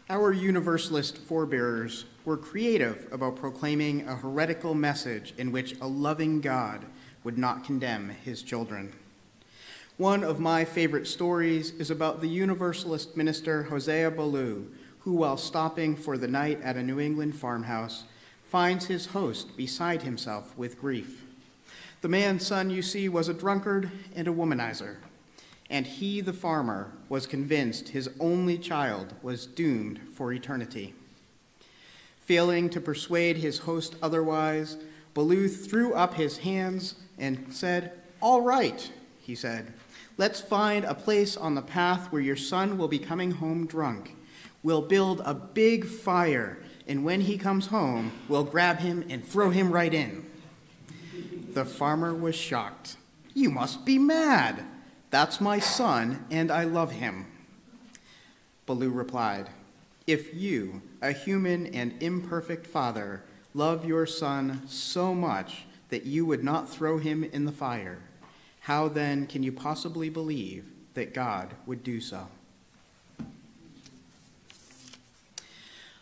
Our Universalist forbearers were creative about proclaiming a heretical message in which a loving God would not condemn his children. One of my favorite stories is about the Universalist minister Hosea Ballou, who, while stopping for the night at a New England farmhouse, finds his host beside himself with grief. The man's son, you see, was a drunkard and a womanizer, and he, the farmer, was convinced his only child was doomed for eternity. Failing to persuade his host otherwise, Ballou threw up his hands and said, "All right," he said, "let's find a place on the path where your son will be coming home drunk. We'll build a big fire, and when he comes home, we'll grab him and throw him right in." The farmer was shocked. "You must be mad. That's my son, and I love him." Ballou replied, "If you, a human and imperfect father, love your son so much that you would not throw him in the fire, how then can you possibly believe that God would do so?"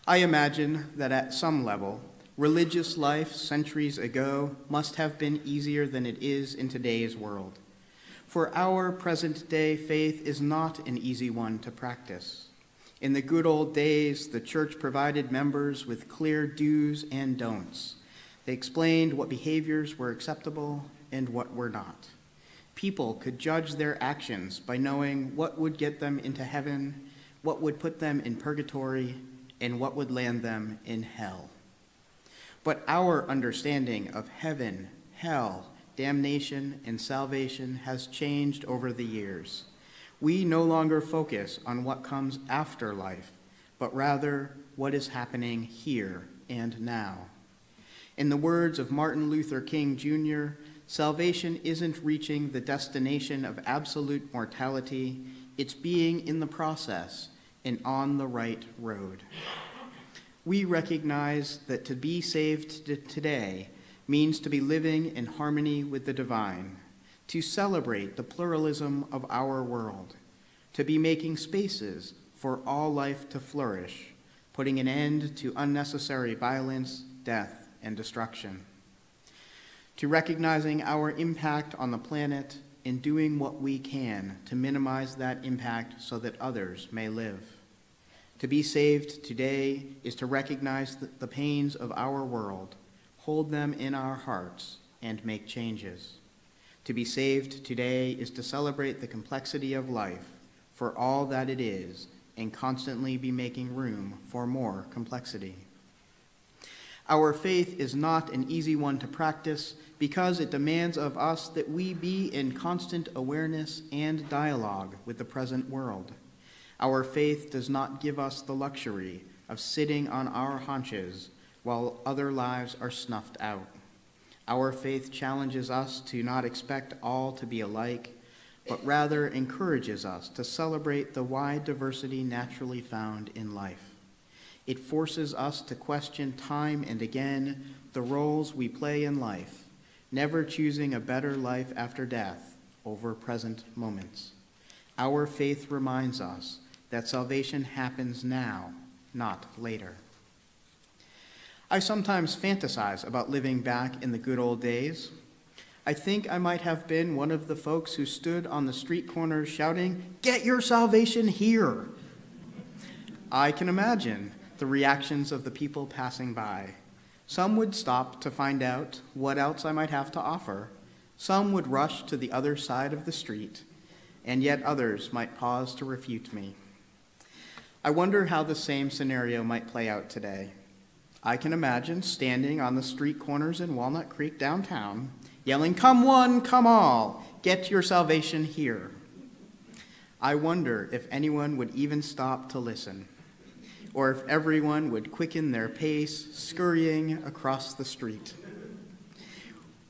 I imagine that at some level, religious life centuries ago must have been easier than it is in today's world. For our present-day faith is not an easy one to practice. In the good old days, the church provided members with clear do's and don'ts. They explained what behaviors were acceptable and what were not. People could judge their actions by knowing what would get them into heaven, what would put them in purgatory, and what would land them in hell. But our understanding of heaven, hell, damnation, and salvation has changed over the years. We no longer focus on what comes after life, but rather what is happening here and now. In the words of Martin Luther King Jr., salvation isn't reaching the destination of absolute mortality, it's being in the process and on the right road. We recognize that to be saved today means to be living in harmony with the divine, to celebrate the pluralism of our world, to be making spaces for all life to flourish, putting an end to unnecessary violence, death, and destruction, to recognizing our impact on the planet and doing what we can to minimize that impact so that others may live. To be saved today is to recognize the pains of our world, hold them in our hearts, and make changes. To be saved today is to celebrate the complexity of life for all that it is and constantly be making room for more complexity. Our faith is not an easy one to practice because it demands of us that we be in constant awareness and dialogue with the present world. Our faith does not give us the luxury of sitting on our haunches while other lives are snuffed out. Our faith challenges us to not expect all to be alike, but rather encourages us to celebrate the wide diversity naturally found in life. It forces us to question time and again the roles we play in life, never choosing a better life after death over present moments. Our faith reminds us that salvation happens now, not later. I sometimes fantasize about living back in the good old days. I think I might have been one of the folks who stood on the street corners shouting, "Get your salvation here!" I can imagine the reactions of the people passing by. Some would stop to find out what else I might have to offer. Some would rush to the other side of the street, and yet others might pause to refute me. I wonder how the same scenario might play out today. I can imagine standing on the street corners in Walnut Creek downtown, yelling, "Come one, come all, get your salvation here." I wonder if anyone would even stop to listen, or if everyone would quicken their pace, scurrying across the street.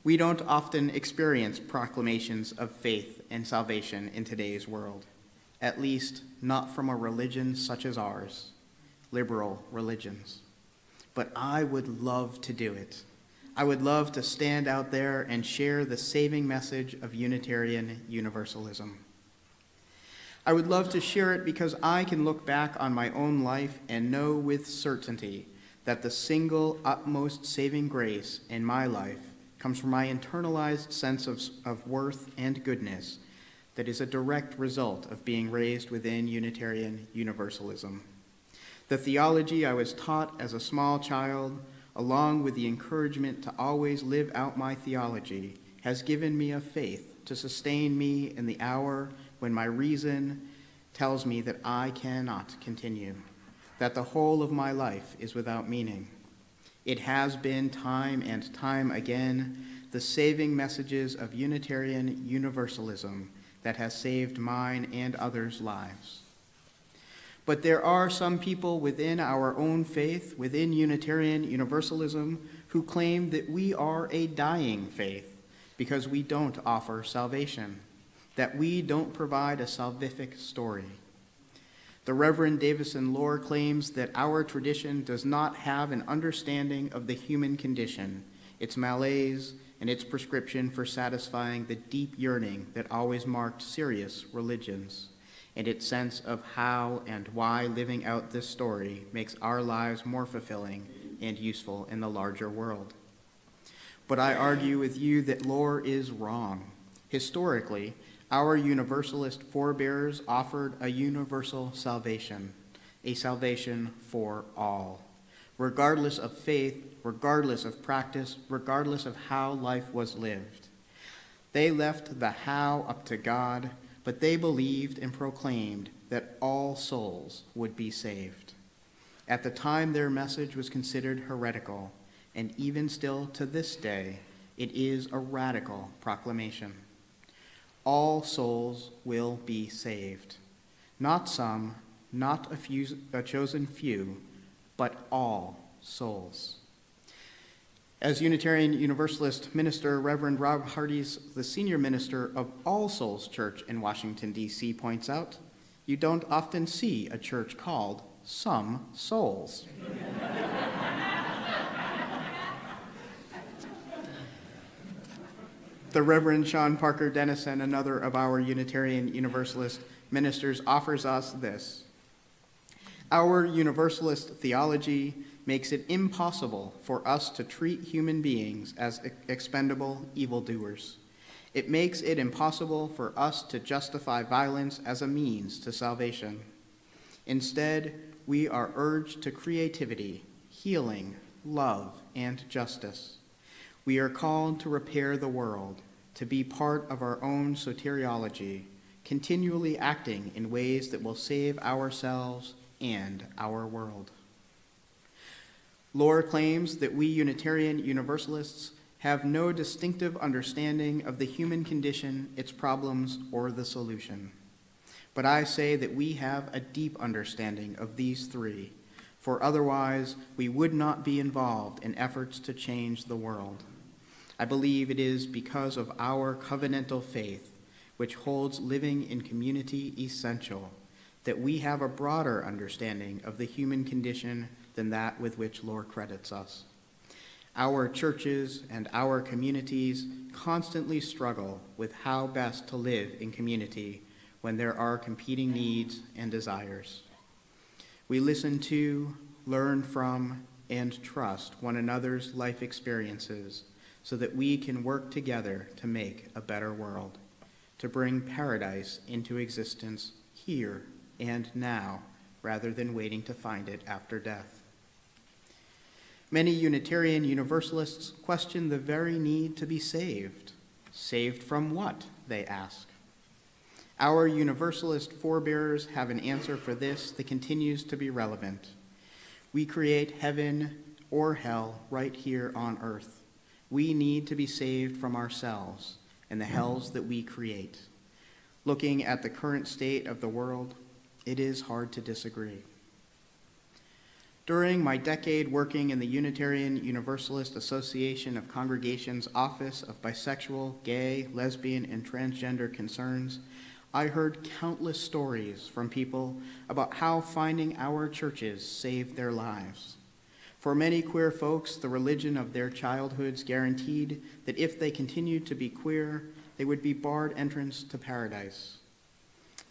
We don't often experience proclamations of faith and salvation in today's world, at least not from a religion such as ours, liberal religions. But I would love to do it. I would love to stand out there and share the saving message of Unitarian Universalism. I would love to share it because I can look back on my own life and know with certainty that the single utmost saving grace in my life comes from my internalized sense of worth and goodness that is a direct result of being raised within Unitarian Universalism. The theology I was taught as a small child, along with the encouragement to always live out my theology, has given me a faith to sustain me in the hour when my reason tells me that I cannot continue, that the whole of my life is without meaning. It has been time and time again the saving messages of Unitarian Universalism that has saved mine and others' lives. But there are some people within our own faith, within Unitarian Universalism, who claim that we are a dying faith because we don't offer salvation, that we don't provide a salvific story. The Reverend Davison Lohr claims that our tradition does not have an understanding of the human condition, its malaise, and its prescription for satisfying the deep yearning that always marked serious religions, and its sense of how and why living out this story makes our lives more fulfilling and useful in the larger world. But I argue with you that Lohr is wrong. Historically, our Universalist forebears offered a universal salvation, a salvation for all, regardless of faith, regardless of practice, regardless of how life was lived. They left the how up to God, but they believed and proclaimed that all souls would be saved. At the time, their message was considered heretical, and even still to this day, it is a radical proclamation. All souls will be saved. Not some, not a chosen few, but all souls. As Unitarian Universalist minister, Reverend Rob Hardy's the senior minister of All Souls Church in Washington, D.C., points out, you don't often see a church called Some Souls. The Reverend Sean Parker Dennison, another of our Unitarian Universalist ministers, offers us this. Our Universalist theology makes it impossible for us to treat human beings as expendable evildoers. It makes it impossible for us to justify violence as a means to salvation. Instead, we are urged to creativity, healing, love, and justice. We are called to repair the world, to be part of our own soteriology, continually acting in ways that will save ourselves and our world. Lohr claims that we Unitarian Universalists have no distinctive understanding of the human condition, its problems, or the solution. But I say that we have a deep understanding of these three, for otherwise we would not be involved in efforts to change the world. I believe it is because of our covenantal faith, which holds living in community essential, that we have a broader understanding of the human condition than that with which Lohr credits us. Our churches and our communities constantly struggle with how best to live in community when there are competing needs and desires. We listen to, learn from, and trust one another's life experiences so that we can work together to make a better world, to bring paradise into existence here and now, rather than waiting to find it after death. Many Unitarian Universalists question the very need to be saved. Saved from what, they ask. Our Universalist forebearers have an answer for this that continues to be relevant. We create heaven or hell right here on earth. We need to be saved from ourselves and the hells that we create. Looking at the current state of the world, it is hard to disagree. During my decade working in the Unitarian Universalist Association of Congregations Office of Bisexual, Gay, Lesbian, and Transgender Concerns, I heard countless stories from people about how finding our churches saved their lives. For many queer folks, the religion of their childhoods guaranteed that if they continued to be queer, they would be barred entrance to paradise.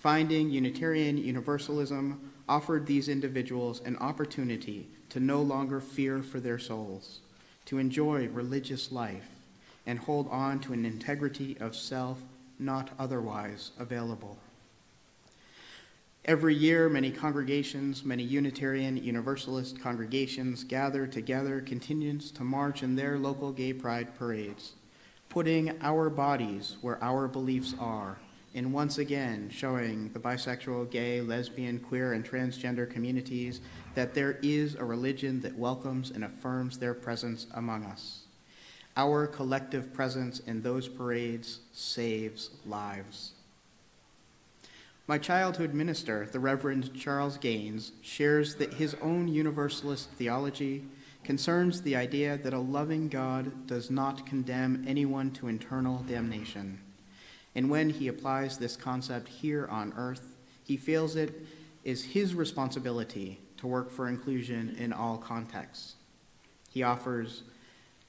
Finding Unitarian Universalism offered these individuals an opportunity to no longer fear for their souls, to enjoy religious life, and hold on to an integrity of self not otherwise available. Every year, many congregations, many Unitarian Universalist congregations gather together contingents to march in their local gay pride parades, putting our bodies where our beliefs are, and once again showing the bisexual, gay, lesbian, queer, and transgender communities that there is a religion that welcomes and affirms their presence among us. Our collective presence in those parades saves lives. My childhood minister, the Reverend Charles Gaines, shares that his own Universalist theology concerns the idea that a loving God does not condemn anyone to eternal damnation. And when he applies this concept here on earth, he feels it is his responsibility to work for inclusion in all contexts. He offers,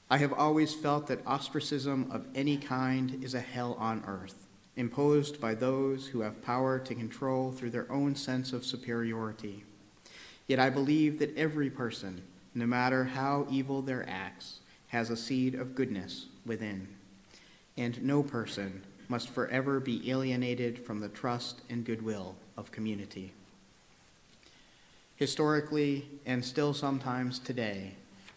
"I have always felt that ostracism of any kind is a hell on earth, imposed by those who have power to control through their own sense of superiority. Yet I believe that every person, no matter how evil their acts, has a seed of goodness within, and no person must forever be alienated from the trust and goodwill of community." Historically, and still sometimes today,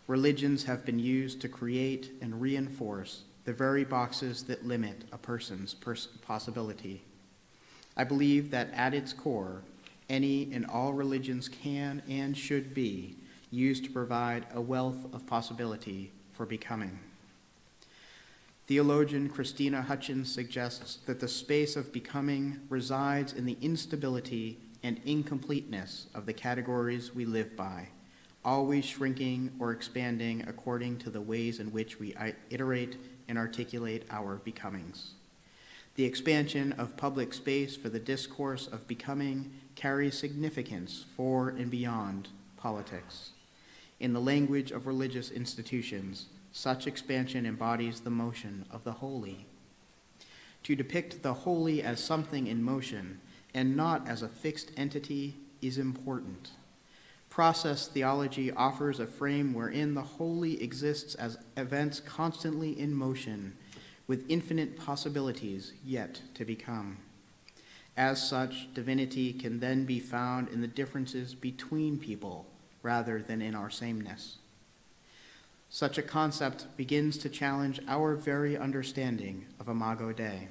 religions have been used to create and reinforce the very boxes that limit a person's possibility. I believe that at its core, any and all religions can and should be used to provide a wealth of possibility for becoming. Theologian Christina Hutchins suggests that the space of becoming resides in the instability and incompleteness of the categories we live by, always shrinking or expanding according to the ways in which we iterate and articulate our becomings. The expansion of public space for the discourse of becoming carries significance for and beyond politics. In the language of religious institutions, such expansion embodies the motion of the holy. To depict the holy as something in motion and not as a fixed entity is important. Process theology offers a frame wherein the holy exists as events constantly in motion, with infinite possibilities yet to become. As such, divinity can then be found in the differences between people rather than in our sameness. Such a concept begins to challenge our very understanding of Imago Dei.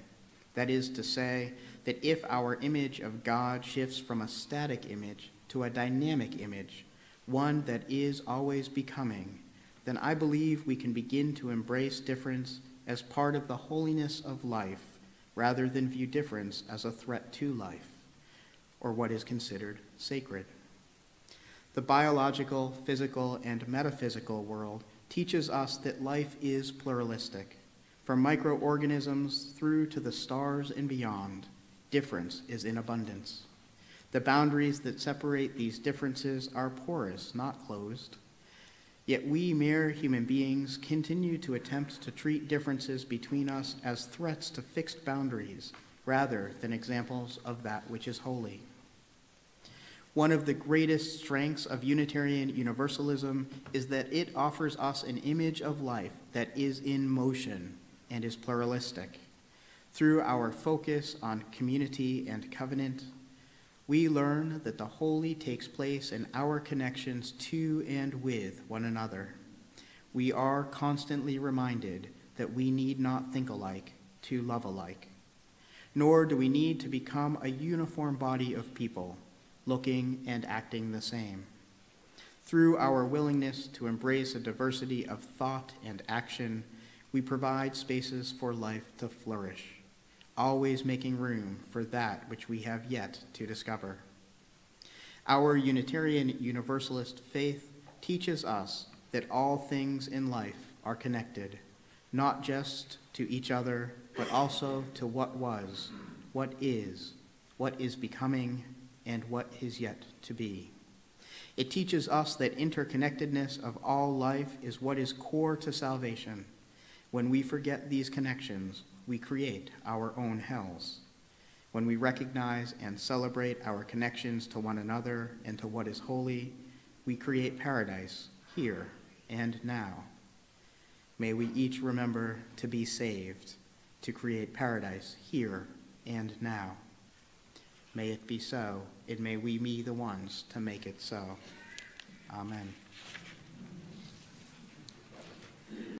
That is to say, that if our image of God shifts from a static image to a dynamic image, one that is always becoming, then I believe we can begin to embrace difference as part of the holiness of life, rather than view difference as a threat to life, or what is considered sacred. The biological, physical, and metaphysical world teaches us that life is pluralistic. From microorganisms through to the stars and beyond, difference is in abundance. The boundaries that separate these differences are porous, not closed. Yet we mere human beings continue to attempt to treat differences between us as threats to fixed boundaries rather than examples of that which is holy. One of the greatest strengths of Unitarian Universalism is that it offers us an image of life that is in motion and is pluralistic. Through our focus on community and covenant, we learn that the holy takes place in our connections to and with one another. We are constantly reminded that we need not think alike to love alike, nor do we need to become a uniform body of people, looking and acting the same. Through our willingness to embrace a diversity of thought and action, we provide spaces for life to flourish, always making room for that which we have yet to discover. Our Unitarian Universalist faith teaches us that all things in life are connected, not just to each other, but also to what was, what is becoming, and what is yet to be. It teaches us that interconnectedness of all life is what is core to salvation. When we forget these connections, we create our own hells. When we recognize and celebrate our connections to one another and to what is holy, we create paradise here and now. May we each remember to be saved, to create paradise here and now. May it be so, and may we be the ones to make it so. Amen.